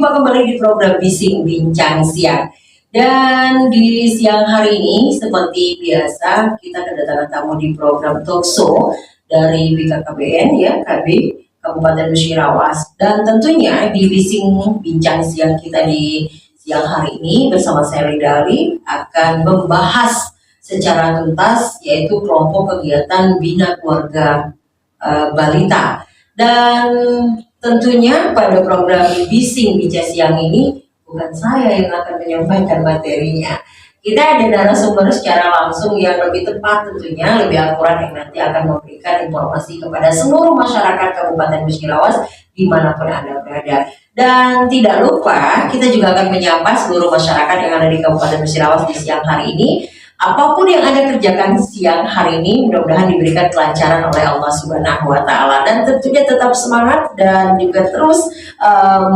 jumpa kembali di program Bising Bincang Siang. Dan di siang hari ini seperti biasa kita kedatangan tamu di program Talkshow dari BKKBN ya, KB Kabupaten Musirawas. Dan tentunya di Bising Bincang Siang kita di siang hari ini bersama saya Ridali akan membahas secara tuntas yaitu kelompok kegiatan Bina Keluarga Balita. Dan tentunya pada program Bising Bincang Siang ini bukan saya yang akan menyampaikan materinya. Kita ada narasumber secara langsung yang lebih tepat tentunya, lebih akurat yang nanti akan memberikan informasi kepada seluruh masyarakat Kabupaten Musirawas dimanapun Anda berada. Dan tidak lupa kita juga akan menyapa seluruh masyarakat yang ada di Kabupaten Musirawas di siang hari ini. Apapun yang Anda kerjakan siang hari ini, mudah-mudahan diberikan kelancaran oleh Allah Subhanahu wa Ta'ala, dan tentunya tetap semangat dan juga terus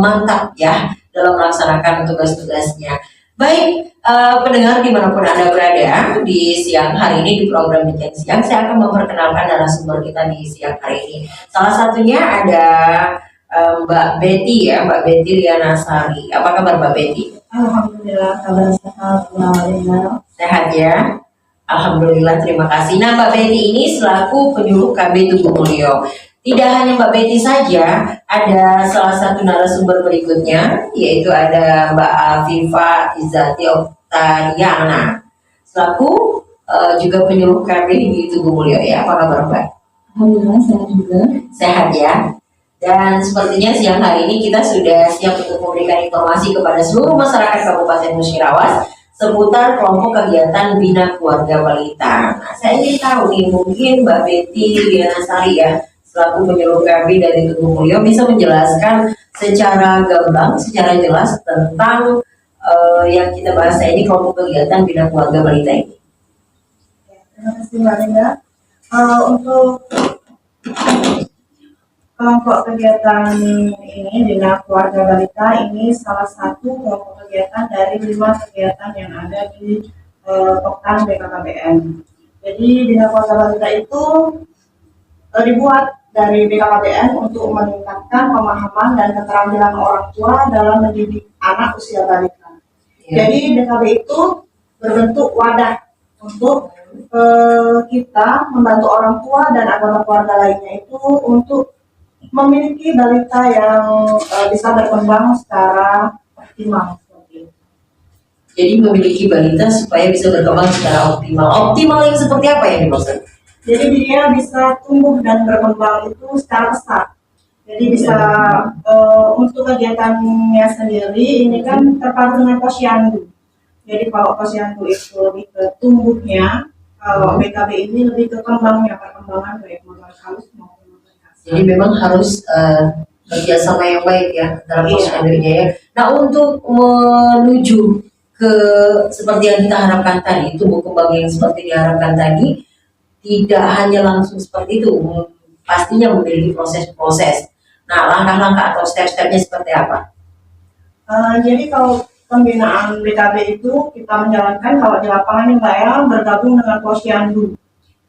mantap ya dalam melaksanakan tugas-tugasnya. Baik, pendengar dimanapun Anda berada di siang hari ini di program Bincang Siang, saya akan memperkenalkan narasumber kita di siang hari ini. Salah satunya ada Mbak Betty ya, Mbak Betty Lianasari. Apa kabar Mbak Betty? Alhamdulillah, kabar sehat. Sehat ya? Alhamdulillah, terima kasih. Nah, Mbak Betty ini selaku penyuluh KB Tugu Mulyo. Tidak hanya Mbak Betty saja, ada salah satu narasumber berikutnya, yaitu ada Mbak Afifa Izzati Oktariana, selaku juga penyuluh KB di Tugu Mulyo ya. Apa kabar Mbak? Alhamdulillah, sehat juga. Sehat ya? Dan sepertinya siang hari ini kita sudah siap untuk memberikan informasi kepada seluruh masyarakat Kabupaten Musirawas seputar kelompok kegiatan Bina Keluarga Balita. Nah, saya ingin tahu nih, mungkin Mbak Betty Lianasari ya, selaku penyuluh KB dari Tugu Mulyo, bisa menjelaskan secara gamblang, secara jelas tentang yang kita bahas ini, kelompok kegiatan Bina Keluarga Balita ini. Terima kasih Mbak Linda. Untuk kelompok kegiatan ini Bina Keluarga Balita ini salah satu kelompok kegiatan dari 5 kegiatan yang ada di Poktan BKKBN. Jadi Bina Keluarga Balita itu dibuat dari BKKBN untuk meningkatkan pemahaman dan keterampilan orang tua dalam mendidik anak usia balita. Jadi BKB itu berbentuk wadah untuk kita membantu orang tua dan anggota keluarga lainnya itu untuk memiliki balita yang bisa berkembang secara optimal. Jadi memiliki balita supaya bisa berkembang secara optimal. Optimal yang seperti apa yang dimaksud? Jadi dia bisa tumbuh dan berkembang itu secara pesat. Jadi bisa untuk kegiatannya sendiri ini kan terpadu dengan posyandu. Jadi kalau posyandu itu lebih ke tumbuhnya, kalau BKB ini lebih ke kembangnya, perkembangan baik motor halus maupun motor kasar. Jadi memang harus kerjasama yang baik ya dalam posyandunya ya. Nah, untuk menuju ke seperti yang kita harapkan tadi, tumbuh kembang yang seperti diharapkan tadi, tidak hanya langsung seperti itu, pastinya memiliki proses-proses. Nah, langkah-langkah atau step-stepnya seperti apa? Jadi kalau pembinaan BKB itu kita menjalankan kalau di lapangan yang Mbak ya, bergabung dengan posyandu.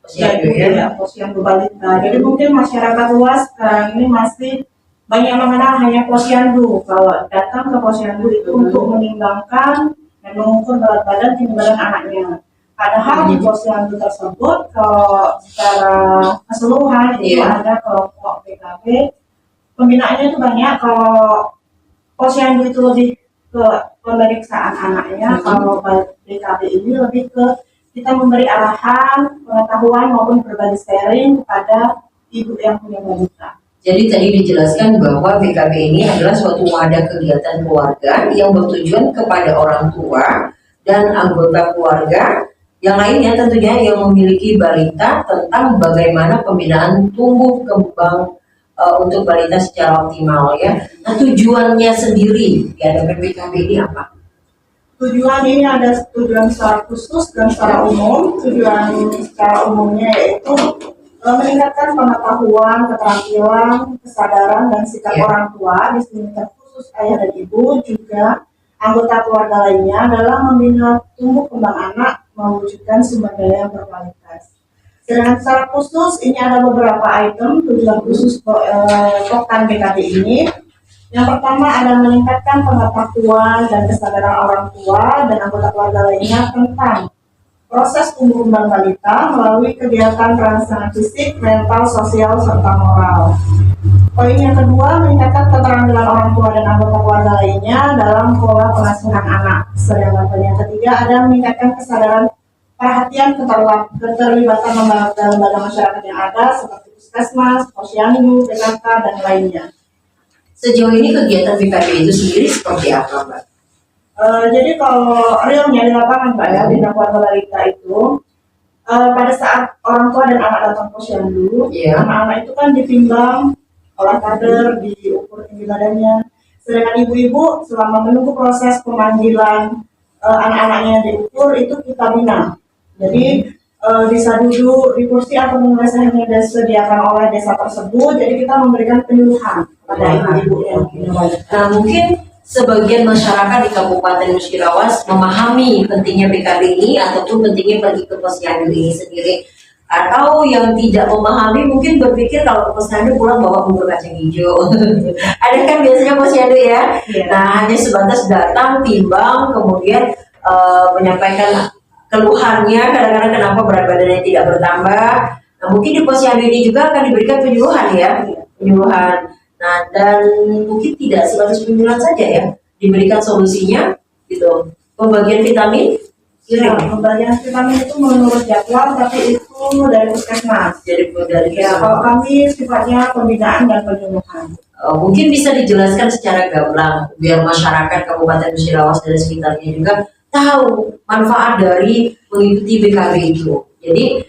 Posyandu ya? Posyandu balita. Jadi mungkin masyarakat luas sekarang ini masih banyak mengenal hanya posyandu. Kalau datang ke posyandu itu untuk menimbangkan dan mengukur berat badan tinggi badan anaknya. Padahal di posyandu tersebut kalau secara keseluruhan itu ada kelompok BKB. Pembinaannya itu banyak. Kalau posyandu itu lebih ke pemeriksaan anaknya, kalau BKB ini lebih ke kita memberi arahan, pengetahuan maupun berbagi sharing kepada ibu yang punya balita. Jadi tadi dijelaskan bahwa BKB ini adalah suatu wadah kegiatan keluarga yang bertujuan kepada orang tua dan anggota keluarga yang lainnya tentunya yang memiliki balita tentang bagaimana pembinaan tumbuh kembang untuk balita secara optimal ya. Nah, tujuannya sendiri diadakan BKB ini apa? Tujuan ini ada tujuan secara khusus dan secara umum. Tujuan secara umumnya yaitu meningkatkan pengetahuan, keterampilan, kesadaran dan sikap orang tua, di sini terkhusus ayah dan ibu, juga anggota keluarga lainnya dalam membina tumbuh kembang anak mewujudkan sumber daya yang berkualitas. Sedangkan secara khusus ini ada beberapa item tujuan khusus Poktan BKB ini. Yang pertama ada meningkatkan pengetahuan dan kesadaran orang tua dan anggota keluarga lainnya tentang proses tumbuh kembang balita melalui kegiatan rangsangan fisik, mental, sosial, serta moral. Poin yang kedua, meningkatkan keterampilan orang tua dan anggota keluarga lainnya dalam pola pengasuhan anak. Sedangkan poin yang ketiga ada meningkatkan kesadaran perhatian keterlibatan lembaga masyarakat yang ada seperti puskesmas, posyandu, PKK, dan lainnya. Sejauh ini kegiatan BKB itu sendiri seperti apa, Mbak? Jadi kalau realnya di lapangan, Mbak, ya, di keluarga balita itu, pada saat orang tua dan anak datang posyandu, anak-anak itu kan ditimbang oleh kader, diukur tinggi badannya. Sedangkan ibu-ibu selama menunggu proses pemanggilan anak-anaknya yang diukur itu kita bina. Jadi bisa duduk di kursi atau menulisnya yang disediakan oleh desa tersebut. Jadi kita memberikan penyuluhan kepada ibu-ibu yang mungkin sebagian masyarakat di Kabupaten Musirawas memahami pentingnya BKB ini ataupun pentingnya pergi ke posyandu ini sendiri. Atau yang tidak memahami mungkin berpikir kalau posyandu pulang bawa bubur kacang hijau. Ada kan biasanya posyandu ya. Nah, hanya sebatas datang, timbang, kemudian menyampaikan keluhannya, kadang-kadang kenapa berat badannya tidak bertambah. Nah, mungkin di posyandu ini juga akan diberikan penyuluhan ya, penyuluhan. Nah, dan mungkin tidak sebatas penyuluhan saja ya, diberikan solusinya gitu. Pembagian vitamin. Ya, pembagian vitamin itu menurut jadwal, tapi itu dari puskesmas. Jadi dari ya, kalau kami sifatnya pembinaan dan penyuluhan. Mungkin bisa dijelaskan secara gamblang biar masyarakat Kabupaten Musirawas dan sekitarnya juga tahu manfaat dari mengikuti BKB itu. Jadi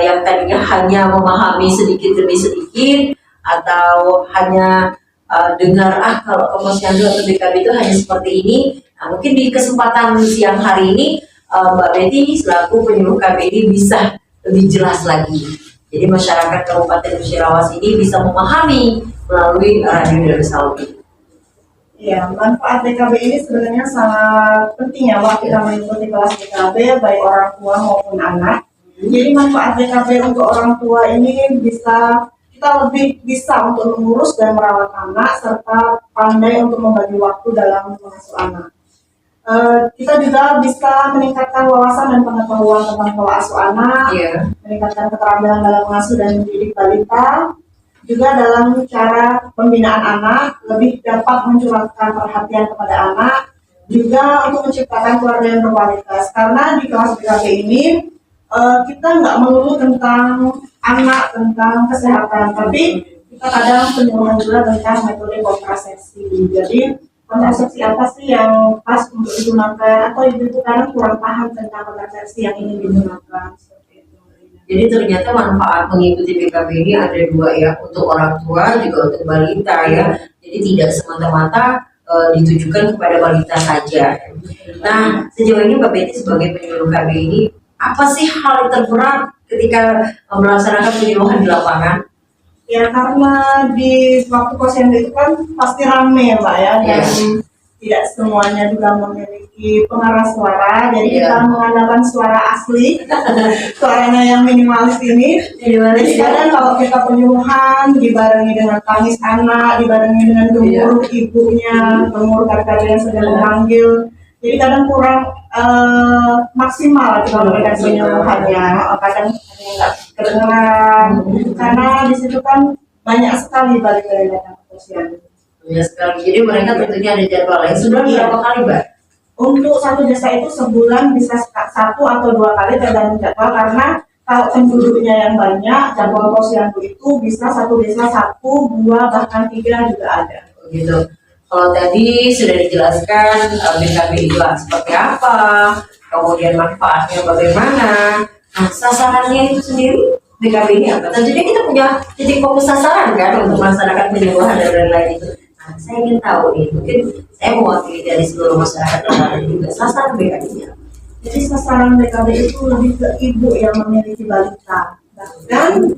yang tadinya hanya memahami sedikit demi sedikit atau hanya dengar kalau ke posyandu atau BKB itu hanya seperti ini. Nah, mungkin di kesempatan siang hari ini Mbak Betty selaku penyuluh KBD bisa lebih jelas lagi. Jadi masyarakat Kabupaten Musirawas ini bisa memahami melalui radio dari Saudi. Ya, manfaat BKB ini sebenarnya sangat penting ya waktu kita mengikuti kelas BKB baik orang tua maupun anak. Jadi manfaat BKB untuk orang tua ini kita lebih bisa untuk mengurus dan merawat anak serta pandai untuk membagi waktu dalam mengasuh anak. Kita juga bisa meningkatkan wawasan dan pengetahuan tentang pola asuh anak, meningkatkan keterampilan dalam mengasuh dan mendidik balita, juga dalam cara pembinaan anak, lebih dapat mencurahkan perhatian kepada anak, juga untuk menciptakan keluarga yang berkualitas. Karena di kelas BKB ini kita nggak melulu tentang anak, tentang kesehatan, tapi kita kadang penyuluhan juga tentang metode kontrasepsi. Jadi kontrasepsi apa sih yang pas untuk digunakan, atau ibu-ibu kadang kurang paham tentang kontrasepsi yang ingin digunakan. Jadi ternyata manfaat mengikuti BKB ini ada dua ya, untuk orang tua juga untuk balita ya. Jadi tidak semata-mata ditujukan kepada balita saja. Nah, sejauh ini Mbak Betty sebagai penyuluh KB ini, apa sih hal terberat ketika melaksanakan penyuluhan di lapangan? Ya, karena di waktu posyandu itu kan pasti rame ya Mbak ya, dan tidak semuanya juga memiliki pengarah suara, jadi kita mengandalkan suara asli, suaranya yang minimalis ini. Jadi kadang kalau kita penyuluhan dibarengi dengan tangis anak, dibarengi dengan gemuruh ibunya, gemuruh kakak yang sedang memanggil, jadi kadang kurang maksimal kita memberikan penyuluhannya, kadang nggak kedengeran, karena di situ kan banyak sekali balik dari datang ke posyandu. Banyak sekali. Jadi mereka tentunya ada jadwalnya. Sebulan berapa kali, Mbak? Untuk satu desa itu sebulan bisa 1 atau 2 kali tergantung jadwal, karena kalau penduduknya yang banyak, jadwal posyandu itu bisa satu desa 1, 2, bahkan 3 juga ada. Gitu. Kalau tadi sudah dijelaskan BKB itu seperti apa, kemudian manfaatnya bagaimana, nah sasarannya itu sendiri BKB ini apa? Tentunya kita punya titik fokus sasaran kan untuk melaksanakan penyuluhan dan lain-lain itu. Nah, saya ingin tahu nih, mungkin saya mewakili dari seluruh masyarakat dan juga sasaran BKB-nya. Jadi sasaran BKB itu lebih ke ibu yang memiliki balita. Dan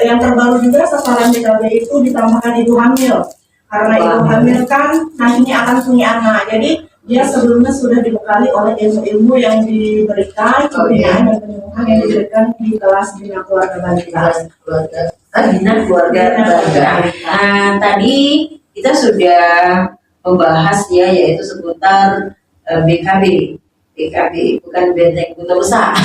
yang terbaru juga sasaran BKB itu ditambahkan ibu hamil. Karena ibu hamil kan nantinya akan punya anak. Jadi dia sebelumnya sudah dibekali oleh ilmu-ilmu yang diberikan, pembinaan dan penyuluhan yang diberikan di kelas bina keluarga balita. Bina keluarga balita. Nah, tadi kita sudah membahas ya, yaitu seputar BKB. BKB bukan Benteng Kota Besar.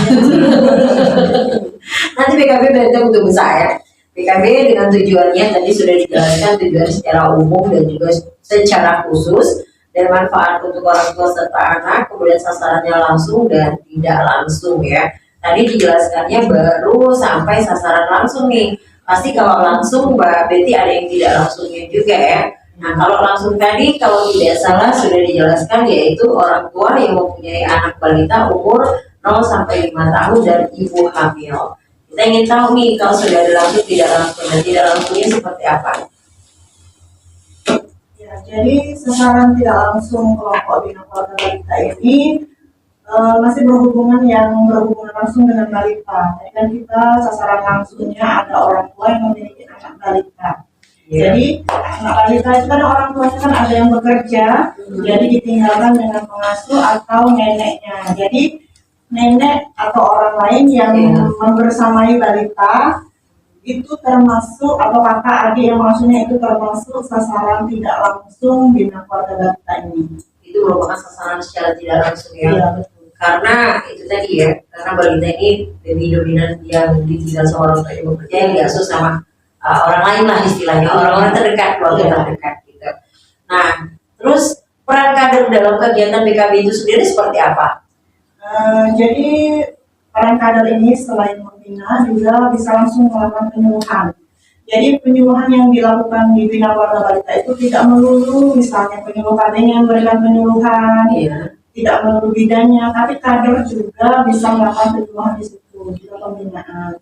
Nanti BKB Benteng Kota Besar ya. BKB dengan tujuannya tadi sudah dijelaskan, tujuan secara umum dan juga secara khusus, dan manfaat untuk orang tua serta anak, kemudian sasarannya langsung dan tidak langsung ya. Tadi dijelaskannya baru sampai sasaran langsung nih. Pasti kalau langsung Mbak Betty ada yang tidak langsungnya juga ya. Nah kalau langsung tadi kalau tidak salah sudah dijelaskan, yaitu orang tua yang mempunyai anak balita umur 0 sampai 5 tahun dan ibu hamil. Kita ingin tahu nih kalau sudah ada langsung tidak langsung, dan tidak langsungnya seperti apa? Ya, jadi sasaran tidak langsung kelompok bina keluarga balita ini masih berhubungan langsung dengan balita. Jadi kan kita sasaran langsungnya ada orang tua yang memiliki anak balita. Jadi anak balita itu kan orang tuanya kan ada yang bekerja, jadi ditinggalkan dengan pengasuh atau neneknya. Jadi nenek atau orang lain yang membersamai balita itu termasuk, atau kakak adik yang maksudnya itu termasuk sasaran tidak langsung bina keluarga balita ini. Itu merupakan sasaran secara tidak langsung ya. Iya, betul. Karena itu tadi ya, karena balita ini lebih dominan yang ditinggal sama orang tua yang bekerja, yang diasuh sama orang lain lah istilahnya, orang-orang terdekat, keluarga terdekat gitu. Nah, terus peran kader dalam kegiatan BKB itu sendiri seperti apa? Jadi peran kader ini selain membina juga bisa langsung melakukan penyuluhan. Jadi penyuluhan yang dilakukan di bina keluarga balita itu tidak melulu misalnya penyuluh KD yang memberikan penyuluhan, tidak melulu bidangnya, tapi kader juga bisa melakukan penyuluhan di situ, juga pembinaan.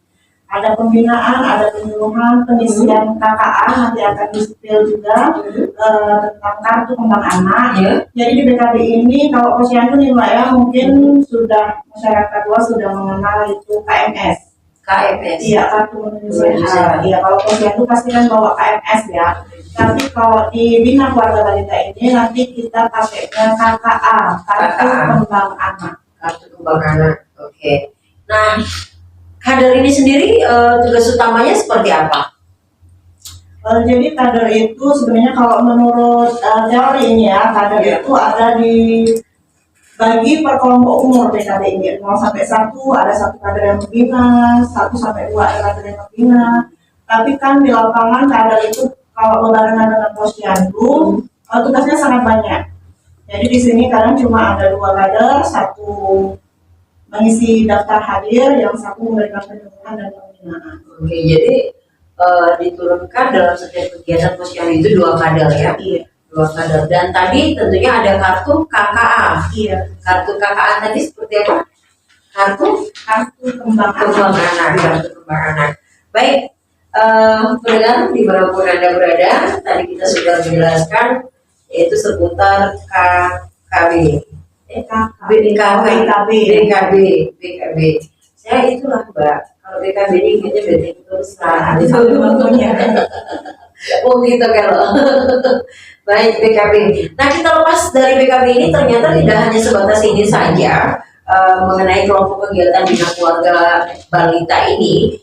Ada pembinaan, ada penyuluhan, pengisian KKA nanti akan disipil juga tentang kartu kembang anak. Jadi di BKB ini kalau posyandu nih Mbak ya, mungkin sudah masyarakat luas sudah mengenal itu KMS. KMS. Iya, kartu menyusul sehat. Iya, kalau posyandu pasti kan bawa KMS ya. Tapi kalau di bina keluarga balita ini nanti kita pakainya KKA, kartu kembang anak. Kartu kembang anak. Oke. Nah, kader ini sendiri tugas utamanya seperti apa? Jadi kader itu sebenarnya kalau menurut teori ini ya, kader itu ada di bagi per kelompok umur BKB ini 0 sampai 1 ada satu kader yang membina, 1 sampai 2 ada kader yang membina. Tapi kan di lapangan kader itu kalau berbarengan dengan posyandu tugasnya sangat banyak. Jadi di sini kadang cuma ada 2 kader, 1 mengisi daftar hadir, yang 1 memberikan penyuluhan dan pembinaan. Oke, jadi diturunkan dalam setiap kegiatan posyandu itu 2 kader ya? Iya. 2 kader. Dan tadi tentunya ada kartu KKA. Iya. Kartu KKA tadi seperti apa? Kartu kembang anak. Kartu kembang anak. Baik, pendengar dimanapun Anda berada, tadi kita sudah menjelaskan yaitu seputar KKB. BKB. Saya itulah Mbak. Kalau BKB ini kayaknya benteng besar. Oh gitu kalau. Baik BKB. Nah kita lepas dari BKB ini ternyata tidak hanya sebatas ini saja mengenai kelompok kegiatan bina keluarga balita ini.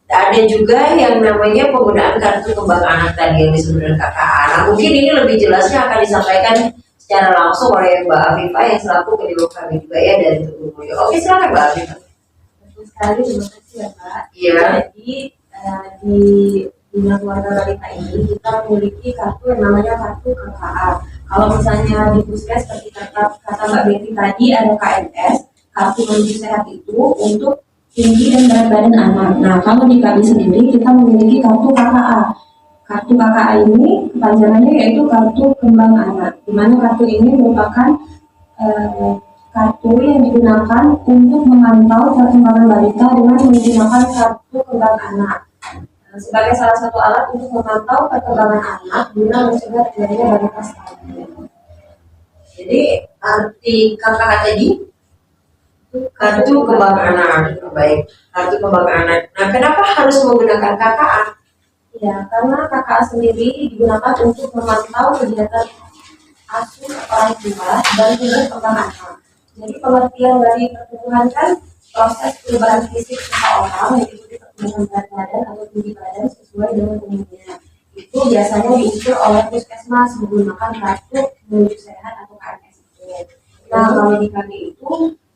Ada juga yang namanya penggunaan kartu kembang anak tadi yang disebut dengan KKA. Nah mungkin ini lebih jelasnya akan disampaikan secara langsung oleh Mbak Afifah yang selaku penyuluh kami juga ya dari Tubuh Mulyo. Oke silakan Mbak Afifah. Betul sekali, terima kasih ya Mbak. Iya. Jadi di bina keluarga balita ini kita memiliki kartu yang namanya kartu KKA. Kalau misalnya di puskes seperti kata Mbak Betty tadi ada KMS, kartu menuju sehat itu untuk tinggi dan berat badan anak. Nah kalau di kami sendiri kita memiliki kartu KKA. Kartu KKA ini kepanjangannya yaitu kartu kembang anak, di mana kartu ini merupakan kartu yang digunakan untuk memantau perkembangan balita dengan menggunakan kartu kembang anak sebagai salah satu alat untuk memantau perkembangan anak guna mencegah terjadinya balita stabil. Jadi arti KKA tadi kartu kembang anak. Baik, kartu kembang anak. Nah kenapa harus menggunakan KKA? Ya, karena KKA sendiri digunakan untuk memantau kegiatan asuh orang tua dan juga kembang anak. Jadi pengertian dari pertumbuhan kan proses perubahan fisik seseorang, yaitu pertumbuhan berat badan atau tinggi badan sesuai dengan umurnya. itu biasanya diukur oleh puskesmas menggunakan kartu menuju sehat atau KMS itu. Nah, kalau di kami itu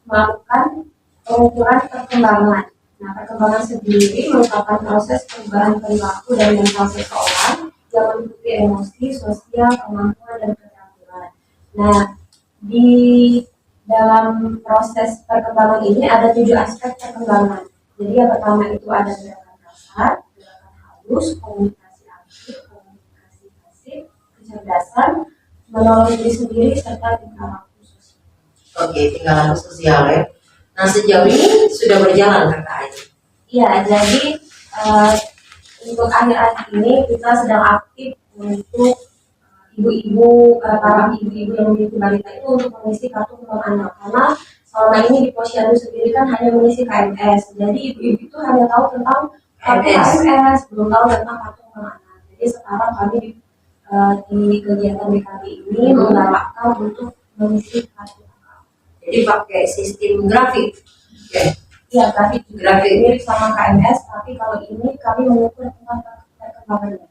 melakukan pengukuran perkembangan. Nah, perkembangan sendiri merupakan proses perubahan perilaku dan mental seseorang yang meliputi emosi, sosial, kemampuan, dan keterampilan. Nah, di dalam proses perkembangan ini ada 7 aspek perkembangan. Jadi yang pertama itu ada gerakan kasar, gerakan halus, komunikasi aktif, komunikasi pasif, kecerdasan, menolong diri sendiri, serta tingkah laku sosial. Oke, tingkah laku sosial ya. Nah, sejauh ini sudah berjalan kakak Aji? Iya, jadi untuk akhir-akhir ini kita sedang aktif untuk ibu-ibu, para ibu-ibu yang memiliki balita itu untuk mengisi kartu kembang anak. Karena selama ini di Posyandu sendiri kan hanya mengisi KMS. Jadi ibu-ibu itu hanya tahu tentang kartu KMS, belum tahu tentang kartu kembang anak. Jadi sekarang kami di kegiatan BKB ini menggalakkan untuk mengisi kartu KKA. Jadi pakai sistem grafik. Ya. Iya, grafik Grafik. mirip sama KMS, tapi kalau ini kami mengukur tentang perkembangannya.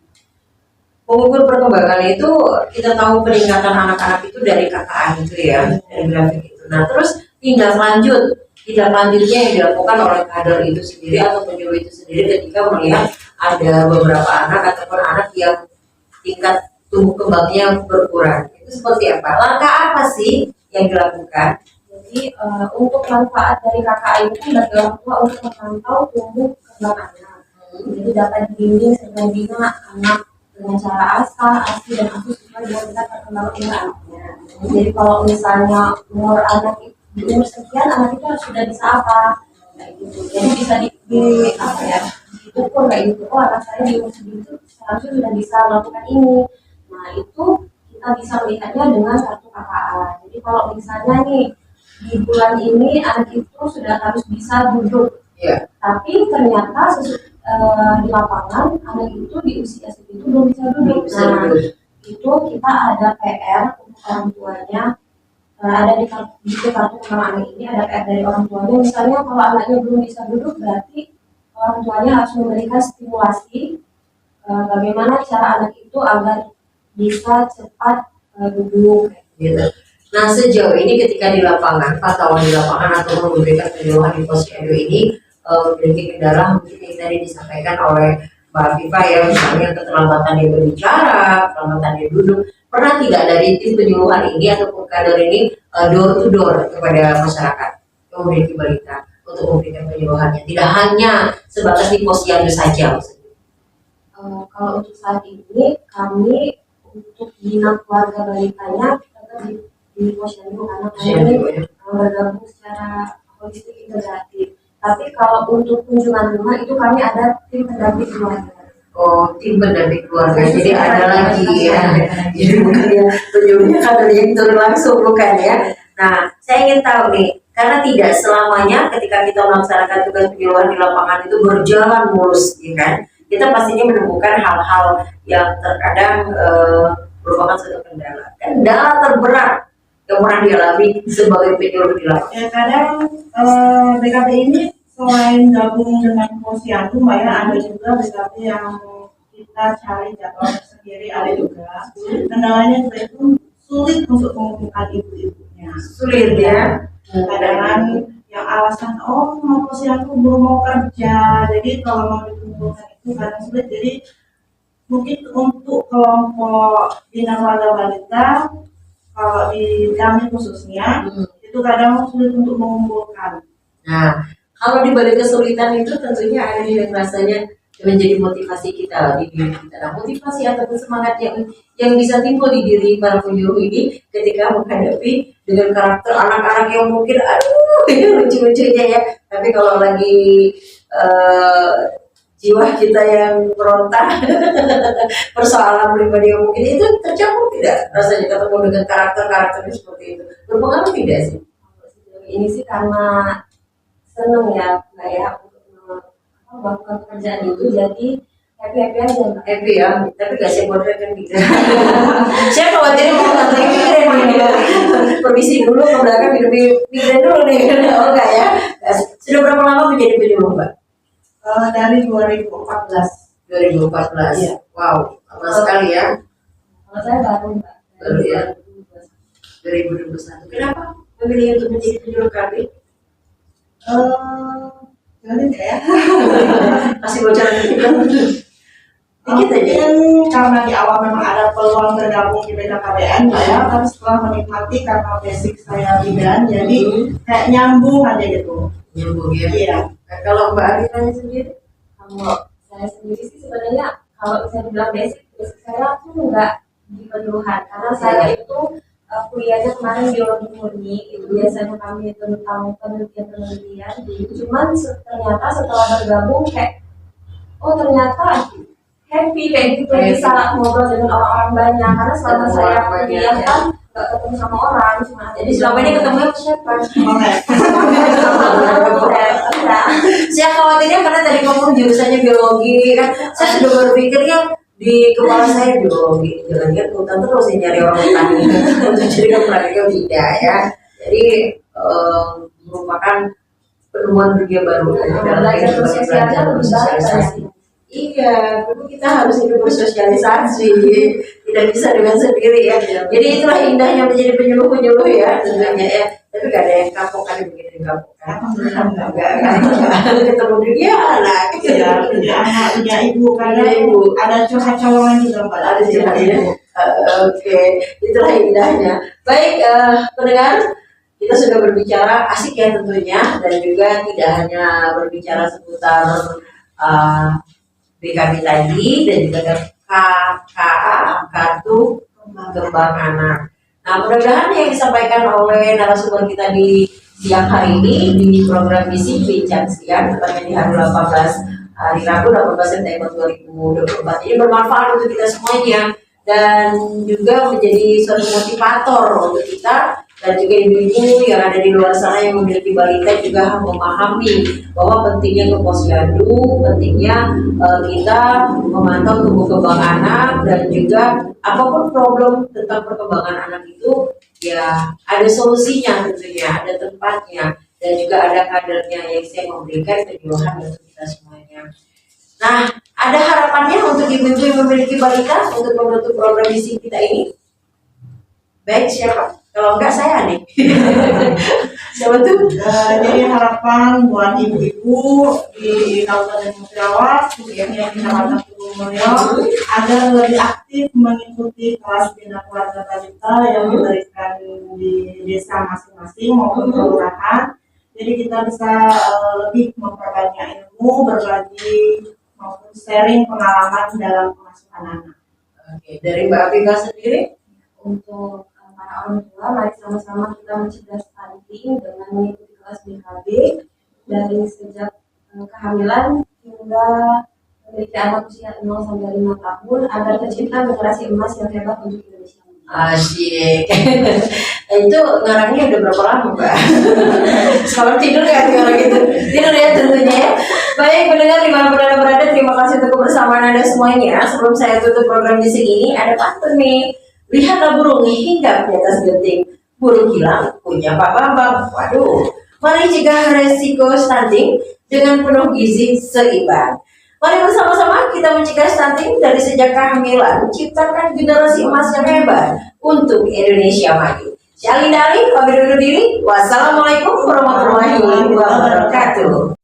Pengukur perkembangan itu kita tahu peningkatan anak-anak itu dari KKA itu ya, dari grafik itu. Nah, terus tindak lanjutnya yang dilakukan oleh kader itu sendiri atau penyuluh itu sendiri ketika melihat ada beberapa anak ataupun anak yang tingkat tumbuh kembangnya berkurang. Itu seperti apa? Langkah apa sih yang dilakukan? Jadi untuk manfaat dari KKA ini kan bagi orang tua untuk memantau tumbuh kembang anak. Jadi dapat dibimbing serta membina anak dengan cara asah, asi, dan asuh sesuai dengan tingkat perkembangan umur anaknya. Jadi kalau misalnya umur anak di umur sekian, anak itu sudah bisa apa? Kayak gitu. Jadi bisa di apa ya? Diukur kayak gitu. Oh, anak saya di umur segitu seharusnya sudah bisa melakukan ini. Nah, itu kita bisa melihatnya dengan kartu KKA. Jadi kalau misalnya nih di bulan ini anak itu sudah harus bisa duduk, tapi ternyata di lapangan anak itu di usia segitu belum bisa duduk. Nah, itu kita ada PR untuk orang tuanya, ada di kartu kembang anak ini ada PR dari orang tuanya. Misalnya kalau anaknya belum bisa duduk, berarti orang tuanya harus memberikan stimulasi bagaimana cara anak itu agar bisa cepat duduk. Gitu. Nah, sejauh ini ketika di lapangan, pantauan di lapangan atau memberikan penyuluhan di Posyandu ini memiliki kendala mungkin yang tadi disampaikan oleh Mbak Viva ya, misalnya keterlambatan dia berbicara, keterlambatan dia duduk. Pernah tidak dari tim penyuluhan ini ataupun kader ini door to door kepada masyarakat yang memiliki balita untuk memberikan penyuluhannya? Tidak hanya sebatas di Posyandu saja maksudnya. Kalau untuk saat ini kami untuk bina keluarga balitanya tetap di Posyandu karena kami bergabung secara holistik integratif. Tapi kalau untuk kunjungan rumah itu kami ada tim pendamping keluarga. Oh, tim pendamping keluarga. Jadi ada lagi ya. Jadi bukan ya penyuluhnya kader yang turun langsung bukan ya. Nah, saya ingin tahu nih, karena tidak selamanya ketika kita melaksanakan tugas penyuluhan di lapangan itu berjalan mulus, ya kan? Kita pastinya menemukan hal-hal yang terkadang merupakan suatu kendala. Kendala terberat yang pernah dialami sebagai penyuluh di lapangan. Ya kadang BKP ini selain gabung dengan Posyandu, Mbak ya, ada juga BKP yang kita cari jadwal sendiri, ada juga. Kendalanya itu sulit untuk mengumpulkan ibu-ibunya. Sulit ya. Kadang yang alasan mau Posyandu belum mau kerja, jadi kalau mau dikumpulkan itu kadang sulit. Jadi mungkin untuk kelompok bina keluarga balita, kalau di kami khususnya itu kadang sulit untuk mengumpulkan. Nah, kalau di balik kesulitan itu tentunya ada yang rasanya menjadi motivasi kita di diri kita. Nah, motivasi ataupun semangat yang bisa timbul di diri para penyuluh ini ketika menghadapi dengan karakter anak-anak yang mungkin ini lucu-lucunya ya. Tapi kalau lagi jiwa kita yang berontak persoalan pribadi yang mungkin itu tercampur tidak rasanya ketemu dengan karakter-karakter seperti itu, berpengaruh tidak sih? Ini sih karena seneng ya Mbak ya untuk melakukan pekerjaan itu, jadi happy aja Mbak. Happy ya, tapi gak sih buat kan gitu. Saya khawatirnya mau nganterin migrain, permisi dulu ke belakang minum migrain dulu nih. Oh enggak ya? Sudah berapa lama menjadi penyuluh Mbak? Dari 2014. 2014. Iya. Wow. Lama sekali ya. Kalau saya baru Mbak. Baru ya. 2021. Kenapa memilih untuk menjadi penyuluh KB? Jadi ya. Kasih bocoran dikit. Dikit aja. Mungkin karena di awal memang ada peluang bergabung di BKKBN, ya, tapi setelah menikmati karena basic saya bidan, jadi kayak nyambung aja gitu. Nyambung ya. Iya. Nah, kalau Mbak Aritanya sendiri? Kalau saya sendiri sih sebenarnya kalau bisa dibilang basic saya tuh nggak di penyuluhan karena saya itu kuliahnya kemarin biologi murni, itu biasanya kami tentang penelitian. Cuman ternyata setelah bergabung kayak oh ternyata happy kayak gitu, bisa ngobrol dengan orang-orang banyak karena selama saya kuliah kan nggak ketemu sama orang, cuma Jadi selama ini ketemu sama siapa? Saya khawatirnya karena tadi kamu jurusannya biologi kan, saya sudah berpikirnya di kepala saya biologi, jalan-jalan ke hutan terus yang nyari orang hutan untuk jadi kepala tidak ya. Jadi merupakan penemuan dunia baru dalam belajar sosialnya lebih bersosialisasi. Iya, dulu kita harus hidup bersosialisasi, tidak bisa dengan sendiri ya. Jadi itulah indahnya menjadi penyuluh-penyuluh ya tentunya ya. Tapi gak ada yang kapok kan begini kapok kan? Enggak. Ketemu dunia anak, Ya, punya anak, punya ibu, karena ibu. ada curhat-curhatan juga Mbak. Ada cerita ya. Oke, itulah indahnya. Baik, pendengar, kita sudah berbicara asik ya tentunya, dan juga tidak hanya berbicara seputar BKB tadi dan juga ada KKA, kartu kembang anak. Nah, mudah-mudahan yang disampaikan oleh narasumber kita di siang hari ini di program misi Bincang Siang, tepatnya di hari 18 hari Rabu 18 September 2024 ini bermanfaat untuk kita semuanya dan juga menjadi suatu motivator untuk kita dan juga ibu-ibu yang ada di luar sana yang memiliki balita juga memahami bahwa pentingnya ke posyandu, pentingnya kita memantau tumbuh kembang anak dan juga apapun problem tentang perkembangan anak itu ya ada solusinya tentunya, ada tempatnya dan juga ada kadernya yang saya memberikan penyuluhan untuk kita semuanya. Nah, ada harapannya untuk ibu-ibu yang memiliki balita untuk membentuk program misi kita ini? Baik, siapa? Kalau enggak saya nih. Siapa tuh? Jadi harapan buat ibu-ibu di Kabupaten Musirawas, khususnya di Kecamatan Tulungagung, agar lebih aktif mengikuti kelas bina keluarga balita yang diberikan di desa masing-masing maupun kelurahan. Jadi kita bisa lebih memperbanyak ilmu, berbagi maupun sharing pengalaman dalam pengasuhan anak. Oke, dari Mbak Afifah sendiri? Untuk para orang tua, mari sama-sama kita mencegah stunting dengan mengikuti kelas BKB dari sejak kehamilan hingga memiliki anak usia 0 sampai 5 tahun agar tercipta generasi emas yang hebat untuk Indonesia. Asyik. Itu ngarangnya udah berapa lama, Mbak? Semalam tidur ya orang gitu. Tidur ya tentunya ya. Baik, pendengar dimanapun Anda berada, terima kasih untuk kebersamaan Anda semuanya. Sebelum saya tutup program di sini, ada pantun nih. Lihatlah burung hinggap di atas genting. Burung hilang punya Pak Bambang. Waduh. Mari cegah resiko stunting dengan penuh gizi seimbang. Mari bersama-sama kita mencegah stunting dari sejak kehamilan, ciptakan generasi emas yang hebat untuk Indonesia maju. Saya Alinda Ali, pamit undur diri. Wassalamualaikum warahmatullahi wabarakatuh.